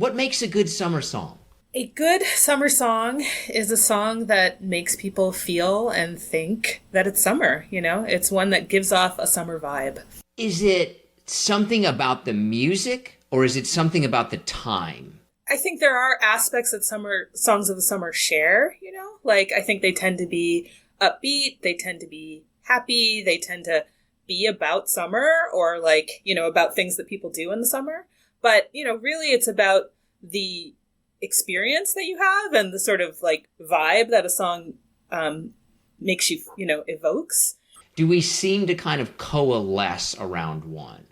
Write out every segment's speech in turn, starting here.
What makes a good summer song? A good summer song is a song that makes people feel and think that it's summer, you know? It's one that gives off a summer vibe. Is it something about the music or is it something about the time? I think there are aspects that summer songs of the summer share, you know? Like, I think they tend to be upbeat, they tend to be happy, they tend to be about summer or like, you know, about things that people do in the summer. But, you know, really it's about the experience that you have and the sort of like vibe that a song makes you, you know, evokes. Do we seem to kind of coalesce around one?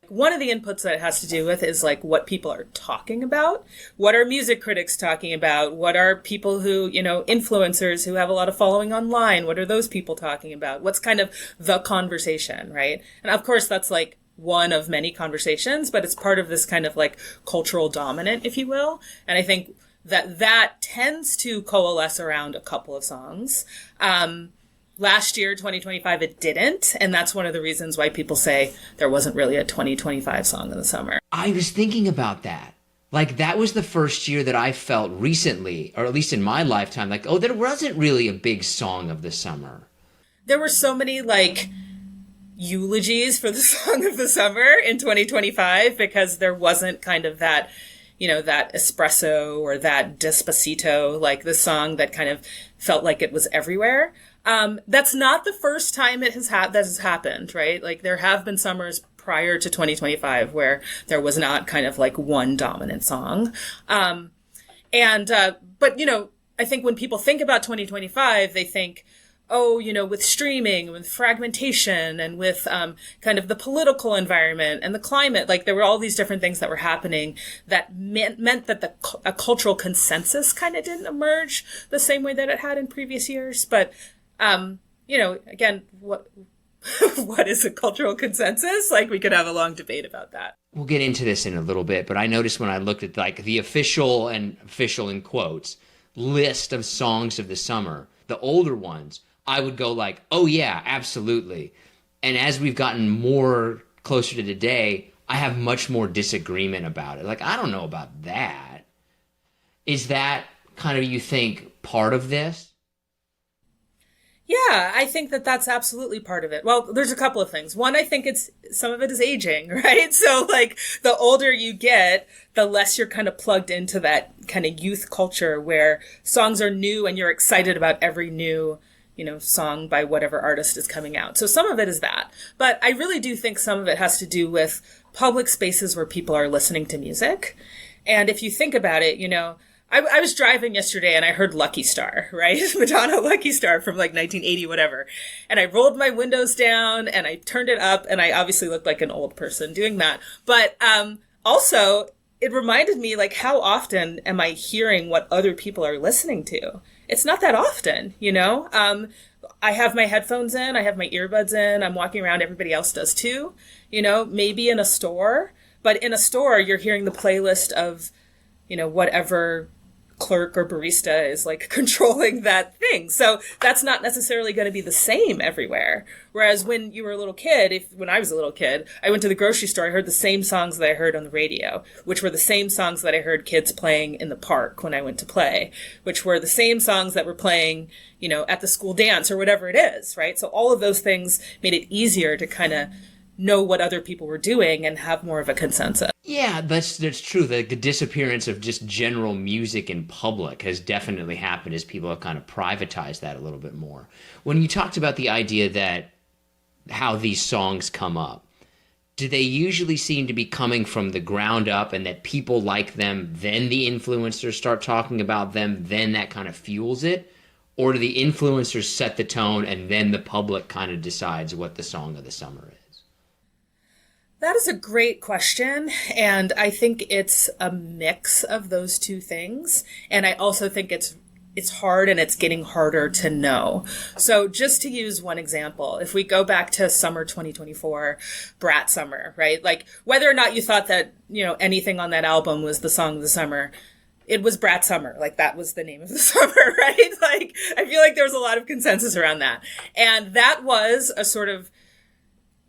One of the inputs that it has to do with is like what people are talking about. What are music critics talking about? What are people who, you know, influencers who have a lot of following online? What are those people talking about? What's kind of the conversation, right? And of course, that's like one of many conversations, but it's part of this kind of like cultural dominant, if you will. And I think that tends to coalesce around a couple of songs. Last year, 2025, it didn't. And that's one of the reasons why people say there wasn't really a 2025 song in the summer. I was thinking about that. Like, that was the first year that I felt recently, or at least in my lifetime, like, oh, there wasn't really a big song of the summer. There were so many, like, eulogies for the song of the summer in 2025 because there wasn't kind of that, you know, that espresso or that Despacito, like the song that kind of felt like it was everywhere. That's not the first time that has happened, right? Like there have been summers prior to 2025 where there was not kind of like one dominant song. But you know, I think when people think about 2025, they think, oh, you know, with streaming, with fragmentation, and with kind of the political environment and the climate, like there were all these different things that were happening that meant that a cultural consensus kind of didn't emerge the same way that it had in previous years. But, you know, again, what is a cultural consensus? Like we could have a long debate about that. We'll get into this in a little bit, but I noticed when I looked at like the official in quotes list of songs of the summer, the older ones, I would go like, oh yeah, absolutely. And as we've gotten more closer to today, I have much more disagreement about it. Like, I don't know about that. Is that kind of, you think, part of this? Yeah, I think that that's absolutely part of it. Well, there's a couple of things. One, I think some of it is aging, right? So like the older you get, the less you're kind of plugged into that kind of youth culture where songs are new and you're excited about every new, you know, song by whatever artist is coming out. So some of it is that. But I really do think some of it has to do with public spaces where people are listening to music. And if you think about it, you know, I was driving yesterday and I heard Lucky Star, right? Madonna Lucky Star from like 1980, whatever. And I rolled my windows down and I turned it up and I obviously looked like an old person doing that. But also, it reminded me like how often am I hearing what other people are listening to? It's not that often, you know? I have my headphones in, I have my earbuds in, I'm walking around, everybody else does too, you know, maybe in a store. But in a store, you're hearing the playlist of, you know, whatever clerk or barista is like controlling that thing. So that's not necessarily going to be the same everywhere. Whereas when you were a little kid, when I was a little kid, I went to the grocery store, I heard the same songs that I heard on the radio, which were the same songs that I heard kids playing in the park when I went to play, which were the same songs that were playing, you know, at the school dance or whatever it is, right? So all of those things made it easier to kind of know what other people were doing and have more of a consensus. Yeah, that's true. The disappearance of just general music in public has definitely happened as people have kind of privatized that a little bit more. When you talked about the idea that how these songs come up, do they usually seem to be coming from the ground up and that people like them, then the influencers start talking about them, then that kind of fuels it? Or do the influencers set the tone and then the public kind of decides what the song of the summer is? That is a great question. And I think it's a mix of those two things. And I also think it's hard and it's getting harder to know. So just to use one example, if we go back to summer 2024, Brat Summer, right? Like whether or not you thought that, you know, anything on that album was the song of the summer, it was Brat Summer. Like that was the name of the summer, right? Like I feel like there was a lot of consensus around that. And that was a sort of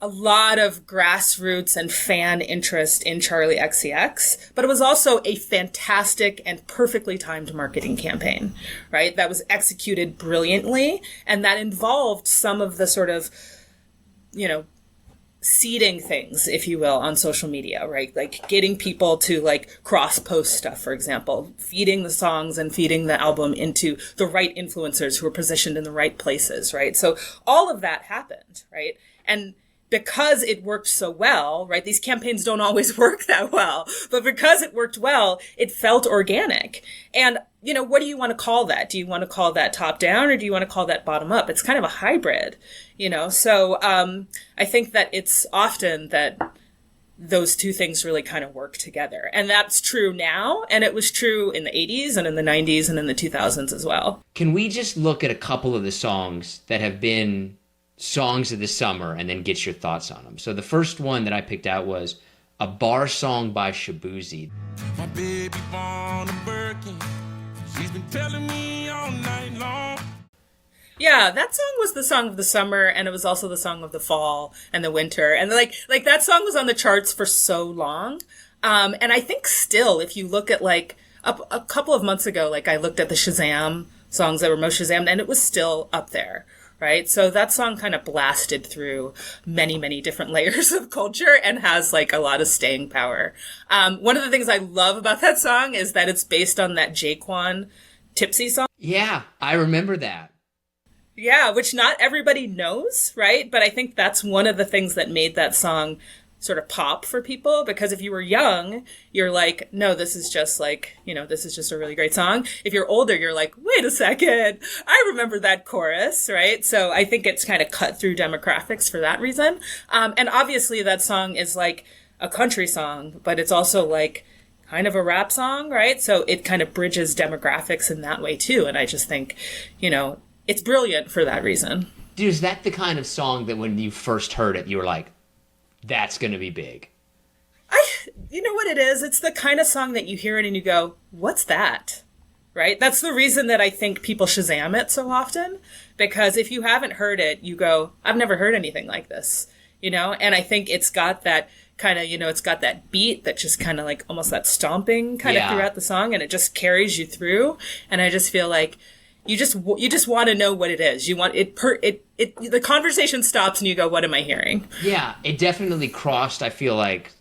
a lot of grassroots and fan interest in Charlie XCX, but it was also a fantastic and perfectly timed marketing campaign, right? That was executed brilliantly, and that involved some of the sort of, seeding things, if you will, on social media, right? Like getting people to like cross-post stuff, for example, feeding the songs and feeding the album into the right influencers who were positioned in the right places, right? So all of that happened, right? And because it worked so well, right? These campaigns don't always work that well, but because it worked well, it felt organic. And, what do you want to call that? Do you want to call that top down or do you want to call that bottom up? It's kind of a hybrid, So I think that it's often that those two things really kind of work together. And that's true now. And it was true in the 80s and in the 90s and in the 2000s as well. Can we just look at a couple of the songs that have been songs of the summer and then get your thoughts on them? So the first one that I picked out was a bar song by Shaboozey. My baby born a Birkin. She's been telling me all night long. Yeah, that song was the song of the summer, and it was also the song of the fall and the winter. And like that song was on the charts for so long. And I think still, if you look at like a couple of months ago, like I looked at the Shazam songs that were most Shazammed, and it was still up there. Right. So that song kind of blasted through many, many different layers of culture and has like a lot of staying power. One of the things I love about that song is that it's based on that Jaquan Tipsy song. Yeah, I remember that. Yeah, which not everybody knows. Right. But I think that's one of the things that made that song sort of pop for people, because if you were young, you're like, no, this is just like, this is just a really great song. If you're older, you're like, wait a second, I remember that chorus, right? So I think it's kind of cut through demographics for that reason. And obviously that song is like a country song, but it's also like kind of a rap song, right? So it kind of bridges demographics in that way too. And I just think, it's brilliant for that reason. Dude, is that the kind of song that when you first heard it, you were like, that's going to be big? You know what it is? It's the kind of song that you hear it and you go, what's that? Right? That's the reason that I think people Shazam it so often. Because if you haven't heard it, you go, I've never heard anything like this. And I think it's got that kind of, it's got that beat that just kind of like almost that stomping kind of throughout the song. And it just carries you through. And I just feel like you just want to know what it is. You want it. The conversation stops and you go, "What am I hearing?" Yeah, it definitely crossed. I feel like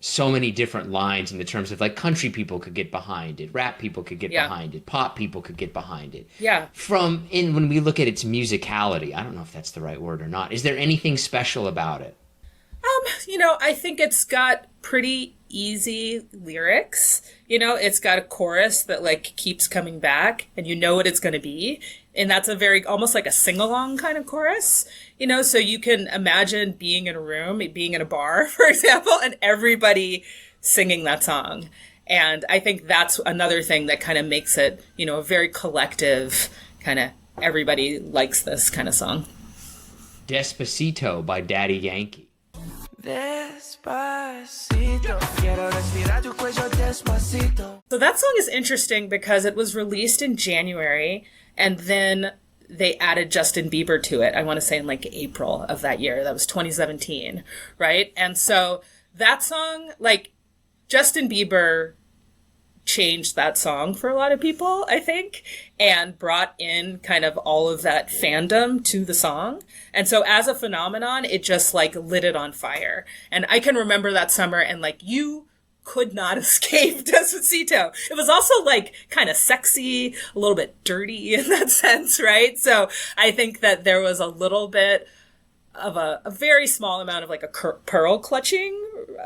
so many different lines in the terms of like country people could get behind it, rap people could get behind it, pop people could get behind it. Yeah. When we look at its musicality, I don't know if that's the right word or not. Is there anything special about it? I think it's got pretty easy lyrics. It's got a chorus that like keeps coming back and you know what it's going to be. And that's a very, almost like a sing-along kind of chorus, so you can imagine being in a room, being in a bar, for example, and everybody singing that song. And I think that's another thing that kind of makes it, a very collective kind of, everybody likes this kind of song. Despacito by Daddy Yankee. Despacito, quiero respirar tu cuello despacito. So that song is interesting because it was released in January and then they added Justin Bieber to it. I want to say in like April of that year. That was 2017, right? And so that song, like Justin Bieber changed that song for a lot of people, I think, and brought in kind of all of that fandom to the song. And so as a phenomenon, it just like lit it on fire. And I can remember that summer and like you could not escape Despacito. It was also like kind of sexy, a little bit dirty in that sense, right? So I think that there was a little bit of a very small amount of like a pearl clutching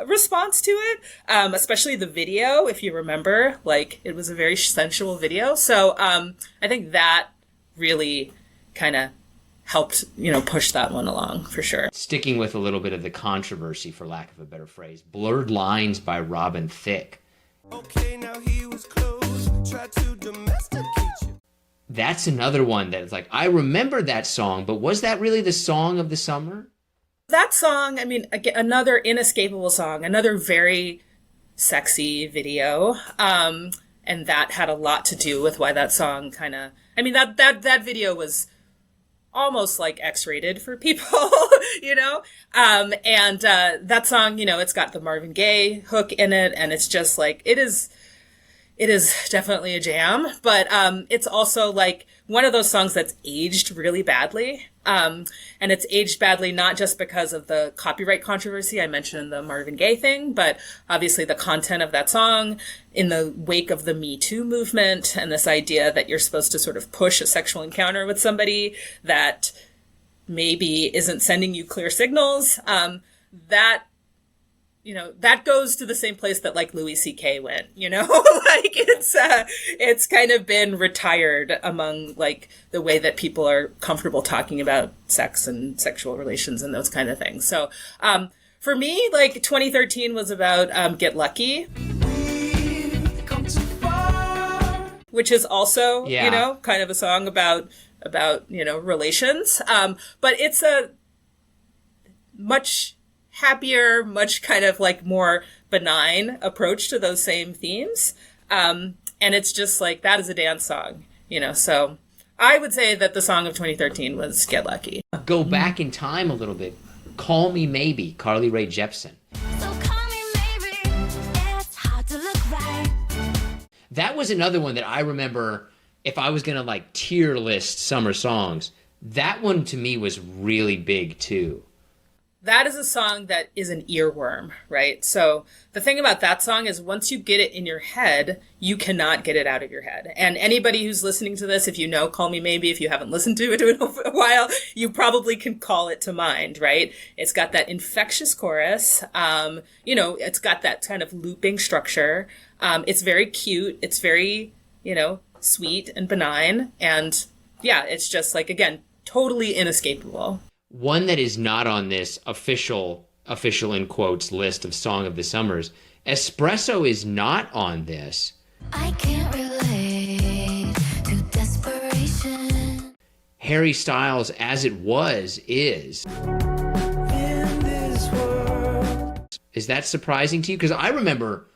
response to it, especially the video, if you remember, like it was a very sensual video. So I think that really kind of helped, push that one along for sure. Sticking with a little bit of the controversy, for lack of a better phrase, Blurred Lines by Robin Thicke. Okay, now he was close, tried to domesticate you. That's another one that's like, I remember that song, but was that really the song of the summer? That song, I mean, again, another inescapable song, another very sexy video. And that had a lot to do with why that song kind of, I mean, that video was almost like X-rated for people, you know? And that song, you know, it's got the Marvin Gaye hook in it, and it's just like, it is definitely a jam, but it's also like one of those songs that's aged really badly. And it's aged badly not just because of the copyright controversy I mentioned in the Marvin Gaye thing, but obviously the content of that song in the wake of the Me Too movement and this idea that you're supposed to sort of push a sexual encounter with somebody that maybe isn't sending you clear signals. That, you know, that goes to the same place that like Louis C.K. went, you know, like it's kind of been retired among like the way that people are comfortable talking about sex and sexual relations and those kind of things. So, for me, like 2013 was about, Get Lucky, which is also, you know, kind of a song about, you know, relations. But it's a much happier, much kind of like more benign approach to those same themes. And it's just like, that is a dance song, you know, so I would say that the song of 2013 was Get Lucky. Go back in time a little bit. Call Me Maybe, Carly Rae Jepsen. So call me maybe, it's hard to look right. That was another one that I remember, if I was going to like tier list summer songs, that one to me was really big too. That is a song that is an earworm, right? So the thing about that song is once you get it in your head, you cannot get it out of your head. And anybody who's listening to this, if you know Call Me Maybe, if you haven't listened to it in a while, you probably can call it to mind, right? It's got that infectious chorus. You know, it's got that kind of looping structure. It's very cute. It's very, you know, sweet and benign. And yeah, it's just like, again, totally inescapable. One that is not on this official in quotes list of Song of the Summers, Espresso is not on this. I can't relate to desperation. Harry Styles' As It Was is. In this world. Is that surprising to you? Because I remember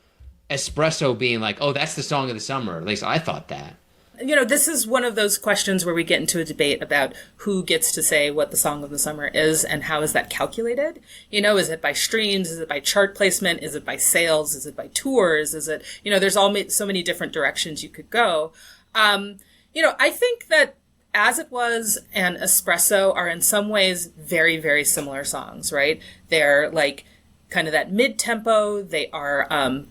Espresso being like, oh, that's the Song of the Summer. At least I thought that. You know, this is one of those questions where we get into a debate about who gets to say what the Song of the Summer is and how is that calculated? You know, is it by streams? Is it by chart placement? Is it by sales? Is it by tours? Is it, you know, there's so many different directions you could go. You know, I think that As It Was and Espresso are in some ways very, very similar songs, right? They're like kind of that mid-tempo. They are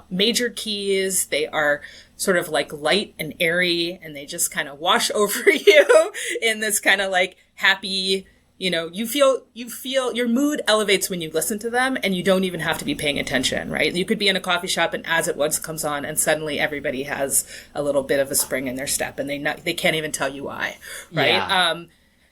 major keys. They are sort of like light and airy, and they just kind of wash over you in this kind of like happy, you know, you feel your mood elevates when you listen to them, and you don't even have to be paying attention, right? You could be in a coffee shop and As It Was comes on and suddenly everybody has a little bit of a spring in their step, and they can't even tell you why, right? Yeah.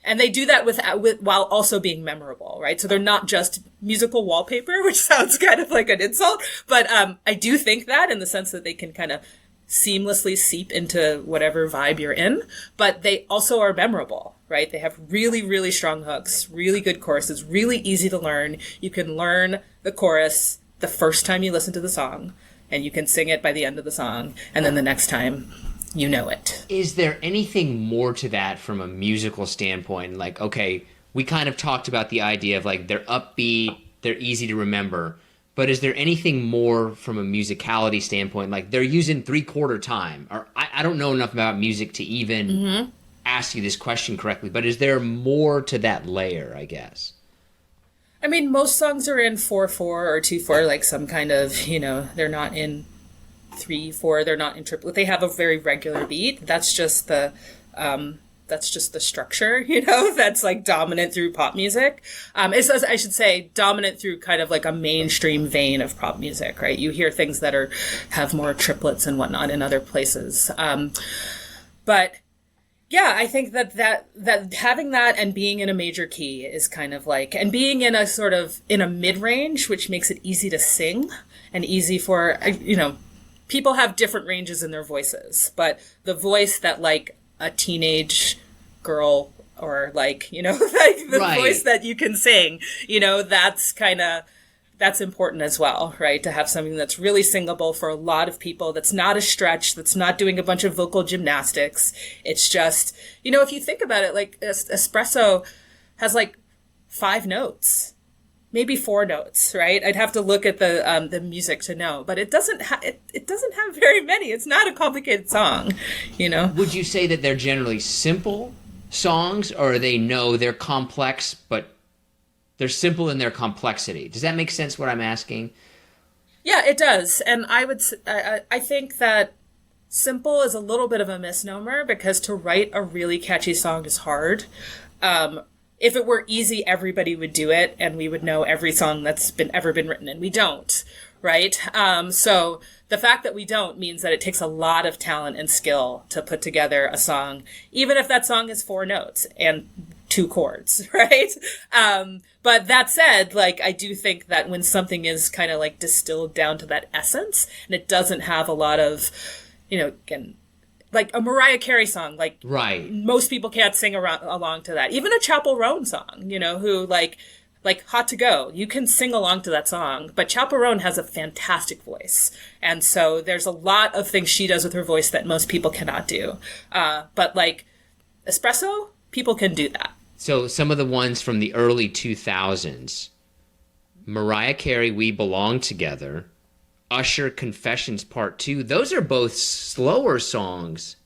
And they do that with while also being memorable, right? So they're not just musical wallpaper, which sounds kind of like an insult, but I do think that in the sense that they can kind of seamlessly seep into whatever vibe you're in, but they also are memorable, right? They have really, really strong hooks, really good choruses, really easy to learn. You can learn the chorus the first time you listen to the song, and you can sing it by the end of the song, and then the next time you know it. Is there anything more to that from a musical standpoint? Like, okay, we kind of talked about the idea of like they're upbeat, they're easy to remember, but is there anything more from a musicality standpoint? Like they're using 3/4 time, or I don't know enough about music to even ask you this question correctly, but is there more to that layer, I guess? I mean, most songs are in 4/4 or 2/4, like some kind of, you know, they're not in 3/4, they're not in triplet. They have a very regular beat. That's just the structure, you know, that's like dominant through pop music. I should say dominant through kind of like a mainstream vein of pop music, right? You hear things that have more triplets and whatnot in other places. But yeah, I think that having that and being in a major key is kind of like, and being in a sort of in a mid-range, which makes it easy to sing and easy for, you know, people have different ranges in their voices, but the voice that like a teenage girl or like, you know, like the voice that you can sing, you know, that's kind of that's important as well, right? To have something that's really singable for a lot of people, that's not a stretch, that's not doing a bunch of vocal gymnastics. It's just, if you think about it, like espresso has like 5 notes, maybe 4 notes, right? I'd have to look at the music to know, but it doesn't have very many. It's not a complicated song, Would you say that they're generally simple songs, or they're complex, but they're simple in their complexity? Does that make sense, what I'm asking? Yeah, it does. And I think that simple is a little bit of a misnomer, because to write a really catchy song is hard. If it were easy, everybody would do it, and we would know every song that's ever been written, and we don't, right? So the fact that we don't means that it takes a lot of talent and skill to put together a song, even if that song is 4 notes and 2 chords, right? But that said, like, I do think that when something is kind of like distilled down to that essence, and it doesn't have a lot of, again, like a Mariah Carey song, like, right, most people can't sing along to that. Even a Chappell Roan song, who like Hot to Go, you can sing along to that song, but Chappell Roan has a fantastic voice. And so there's a lot of things she does with her voice that most people cannot do. But like espresso, people can do that. So some of the ones from the early 2000s, Mariah Carey, We Belong Together, Usher, Confessions Part 2, those are both slower songs,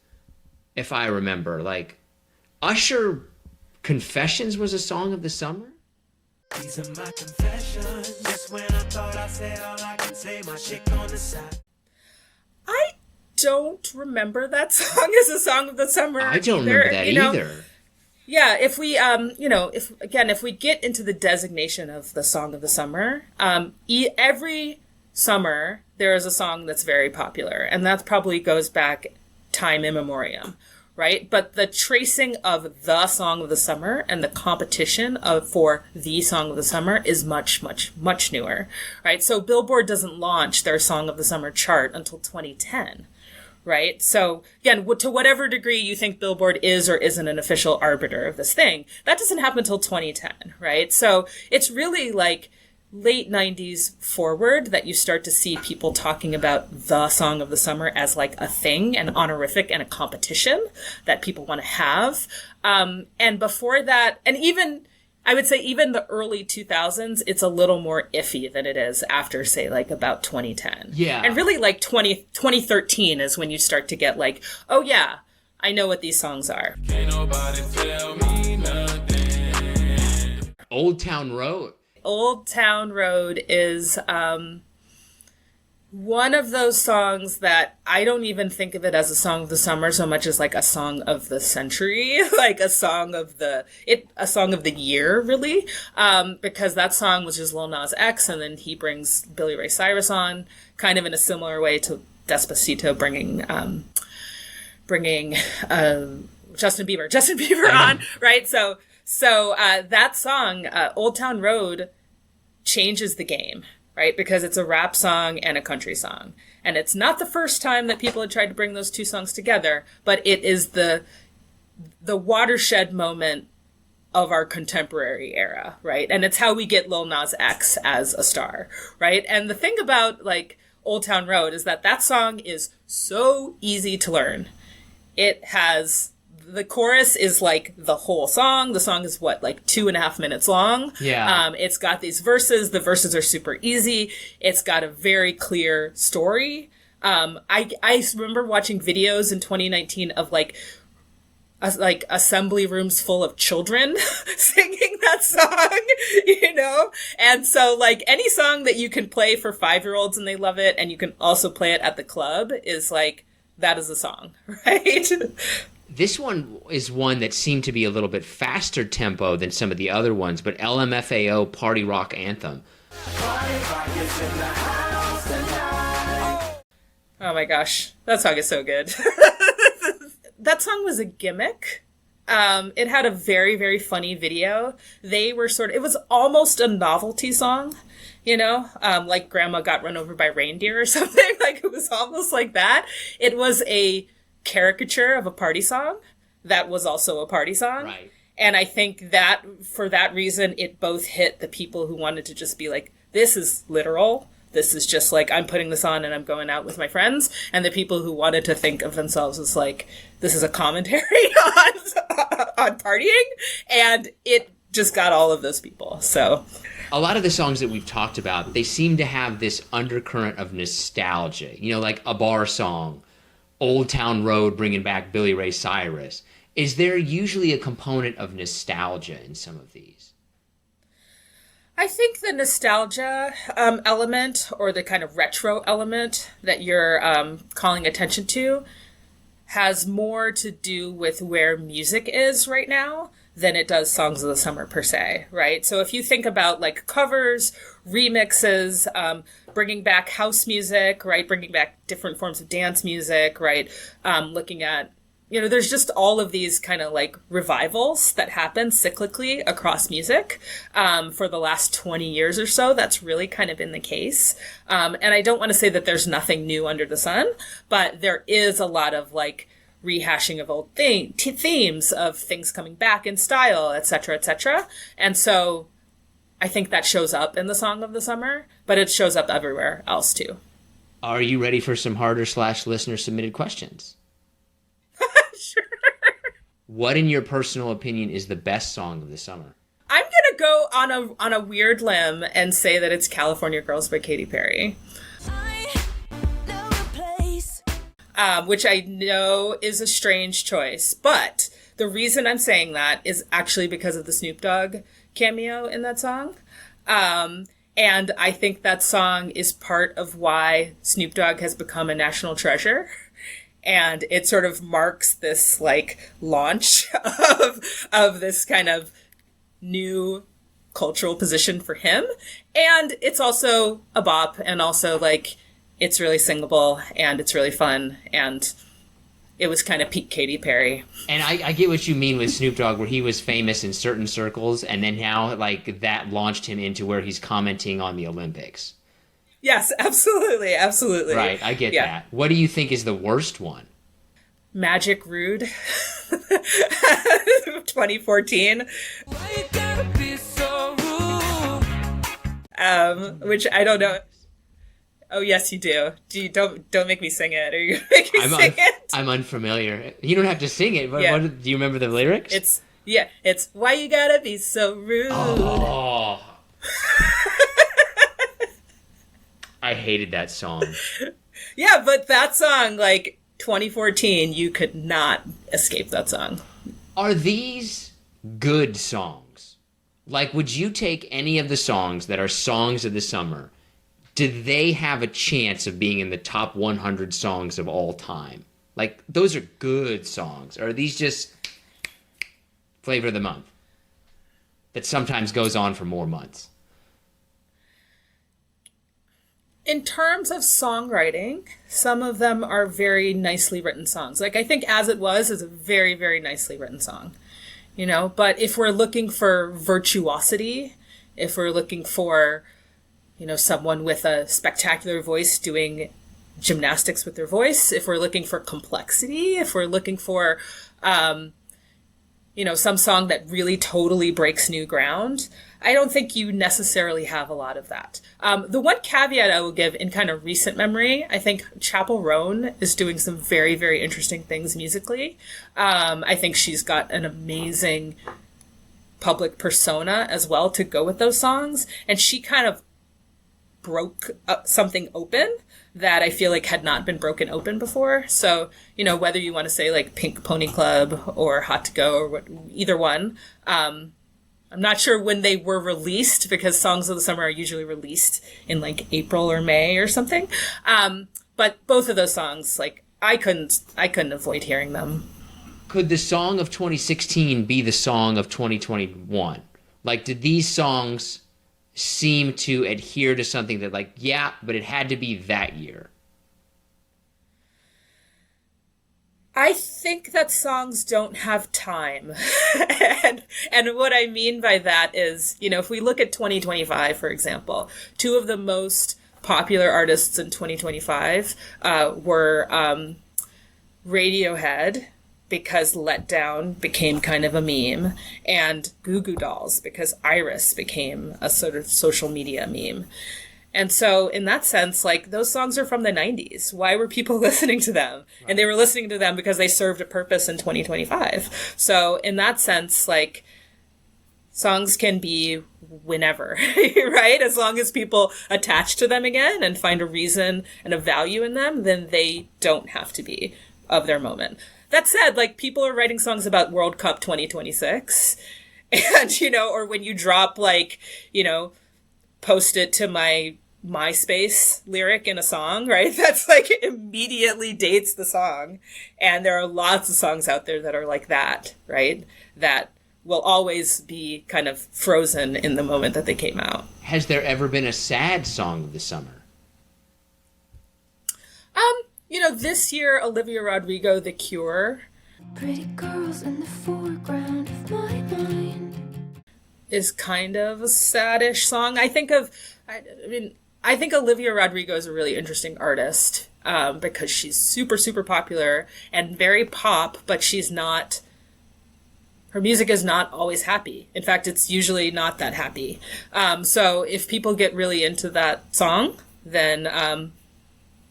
if I remember. Like, Usher, Confessions was a song of the summer? These are my confessions. Just when I thought I said all I can say, my chick on the side. I don't remember that song as a song of the summer. I don't remember that either. Yeah, if we, if we get into the designation of the song of the summer, every summer there is a song that's very popular, and that probably goes back time immemorial, right? But the tracing of the song of the summer and the competition for the song of the summer is much, much, much newer, right? So Billboard doesn't launch their song of the summer chart until 2010. Right? So again, to whatever degree you think Billboard is or isn't an official arbiter of this thing, that doesn't happen until 2010, right? So it's really like late 90s forward that you start to see people talking about the song of the summer as like a thing, an honorific and a competition that people want to have. And before that, and even, I would say even the early 2000s, it's a little more iffy than it is after, say, like about 2010. Yeah. And really like 2013 is when you start to get like, oh yeah, I know what these songs are. Can't nobody tell me nothing. Old Town Road. Old Town Road is one of those songs that I don't even think of it as a song of the summer so much as like a song of the century, like a song of the year, really, because that song was just Lil Nas X, and then he brings Billy Ray Cyrus on, kind of in a similar way to Despacito bringing Justin Bieber on, right? So that song, Old Town Road, changes the game, right? Because it's a rap song and a country song. And it's not the first time that people had tried to bring those two songs together, but it is the watershed moment of our contemporary era, right? And it's how we get Lil Nas X as a star, right? And the thing about like Old Town Road is that song is so easy to learn. It has, the chorus is like the whole song. The song is like 2.5 minutes long. Yeah. It's got these verses. The verses are super easy. It's got a very clear story. I remember watching videos in 2019 of like assembly rooms full of children singing that song, And so like any song that you can play for 5-year-olds and they love it, and you can also play it at the club, is like, that is a song, right? This one is one that seemed to be a little bit faster tempo than some of the other ones, but LMFAO, Party Rock Anthem. Oh my gosh, that song is so good. That song was a gimmick. It had a very, very funny video. They were it was almost a novelty song, like Grandma Got Run Over by Reindeer or something. Like, it was almost like that. It was a caricature of a party song that was also a party song. Right. And I think that for that reason, it both hit the people who wanted to just be like this is literal. This is just like, I'm putting this on and I'm going out with my friends. And the people who wanted to think of themselves as like, this is a commentary on partying. And it just got all of those people. So a lot of the songs that we've talked about, they seem to have this undercurrent of nostalgia. You know, like a bar song, Old Town Road, bringing back Billy Ray Cyrus. Is there usually a component of nostalgia in some of these? I think the nostalgia element, or the kind of retro element that you're calling attention to, has more to do with where music is right now than it does songs of the summer per se, right? So if you think about like covers, remixes, bringing back house music, right? Bringing back different forms of dance music, right? Looking at, you know, there's just all of these kind of like revivals that happen cyclically across music for the last 20 years or so. That's really kind of been the case. And I don't want to say that there's nothing new under the sun, but there is a lot of like rehashing of old themes of things coming back in style, et cetera, et cetera. And so I think that shows up in the song of the summer, but it shows up everywhere else too. Are you ready for some harder / listener submitted questions? Sure. What, in your personal opinion, is the best song of the summer? I'm gonna go on a weird limb and say that it's California Girls by Katy Perry. Which I know is a strange choice, but the reason I'm saying that is actually because of the Snoop Dogg cameo in that song. And I think that song is part of why Snoop Dogg has become a national treasure. And it sort of marks this like launch of this kind of new cultural position for him. And it's also a bop, and also like it's really singable and it's really fun, and it was kind of peak Katy Perry. And I get what you mean with Snoop Dogg, where he was famous in certain circles, and then now like that launched him into where he's commenting on the Olympics. Yes, absolutely, absolutely. Right, I get that. What do you think is the worst one? Magic Rude, 2014. Why you gotta be so rude? Which I don't know. Oh yes, you do. Don't make me sing it. Are you gonna make me sing it? I'm unfamiliar. You don't have to sing it. But Yeah. do you remember the lyrics? It's why you gotta be so rude. Oh. I hated that song. Yeah, but that song, like 2014, you could not escape that song. Are these good songs? Like, would you take any of the songs that are songs of the summer? Do they have a chance of being in the top 100 songs of all time? Like, those are good songs. Or are these just flavor of the month that sometimes goes on for more months? In terms of songwriting, some of them are very nicely written songs. Like, I think As It Was is a very, very nicely written song, you know? But if we're looking for virtuosity, if we're looking for, you know, someone with a spectacular voice doing gymnastics with their voice, if we're looking for complexity, if we're looking for, you know, some song that really totally breaks new ground, I don't think you necessarily have a lot of that. The one caveat I will give in kind of recent memory, I think Chappell Roan is doing some very, very interesting things musically. I think she's got an amazing public persona as well to go with those songs. And she kind of broke something open that I feel like had not been broken open before. So, you know, whether you want to say like Pink Pony Club or Hot to Go or either one, I'm not sure when they were released, because songs of the summer are usually released in like April or May or something. But both of those songs, like I couldn't avoid hearing them. Could the song of 2016 be the song of 2021? Like, did these songs seem to adhere to something that, like, yeah, but it had to be that year? I think that songs don't have time. and what I mean by that is, you know, if we look at 2025, for example, two of the most popular artists in 2025 were Radiohead because Let Down became kind of a meme, and Goo Goo Dolls because Iris became a sort of social media meme. And so in that sense, like, those songs are from the 90s. Why were people listening to them? Right. And they were listening to them because they served a purpose in 2025. So in that sense, like, songs can be whenever, right? As long as people attach to them again and find a reason and a value in them, then they don't have to be of their moment. That said, like, people are writing songs about World Cup 2026. And, you know, or when you drop, like, you know, post it to my MySpace lyric in a song, right? That's like immediately dates the song. And there are lots of songs out there that are like that, right? That will always be kind of frozen in the moment that they came out. Has there ever been a sad song of the summer? You know, this year, Olivia Rodrigo, The Cure, Pretty girls in the foreground of my mind. is kind of a saddish song. I think Olivia Rodrigo is a really interesting artist because she's super, super popular and very pop, but her music is not always happy. In fact, it's usually not that happy. So if people get really into that song, then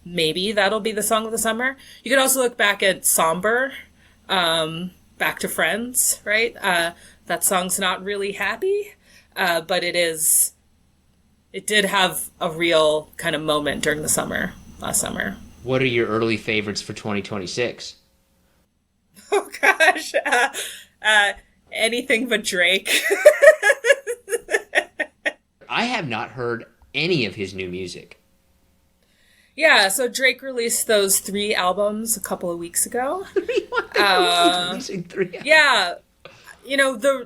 maybe that'll be the song of the summer. You could also look back at Somber, Back to Friends, right? That song's not really happy, but it did have a real kind of moment during the summer, last summer. What are your early favorites for 2026? Oh, gosh. Anything but Drake. I have not heard any of his new music. Yeah, so Drake released those 3 albums a couple of weeks ago. Releasing 3 albums. Yeah, you know,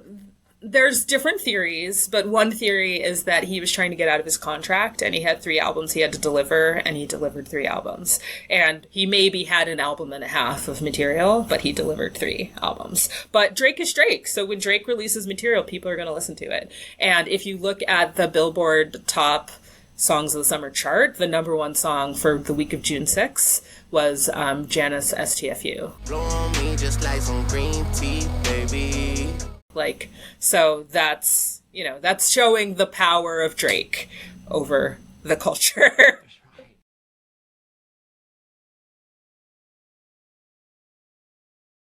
there's different theories, but one theory is that he was trying to get out of his contract, and he had 3 albums he had to deliver, and he delivered 3 albums. And he maybe had an album and a half of material, but he delivered 3 albums. But Drake is Drake, so when Drake releases material, people are going to listen to it. And if you look at the Billboard top Songs of the Summer chart, the number 1 song for the week of June 6th was Janice STFU. Blow on me just like some green tea, baby. Like, so that's, you know, that's showing the power of Drake over the culture.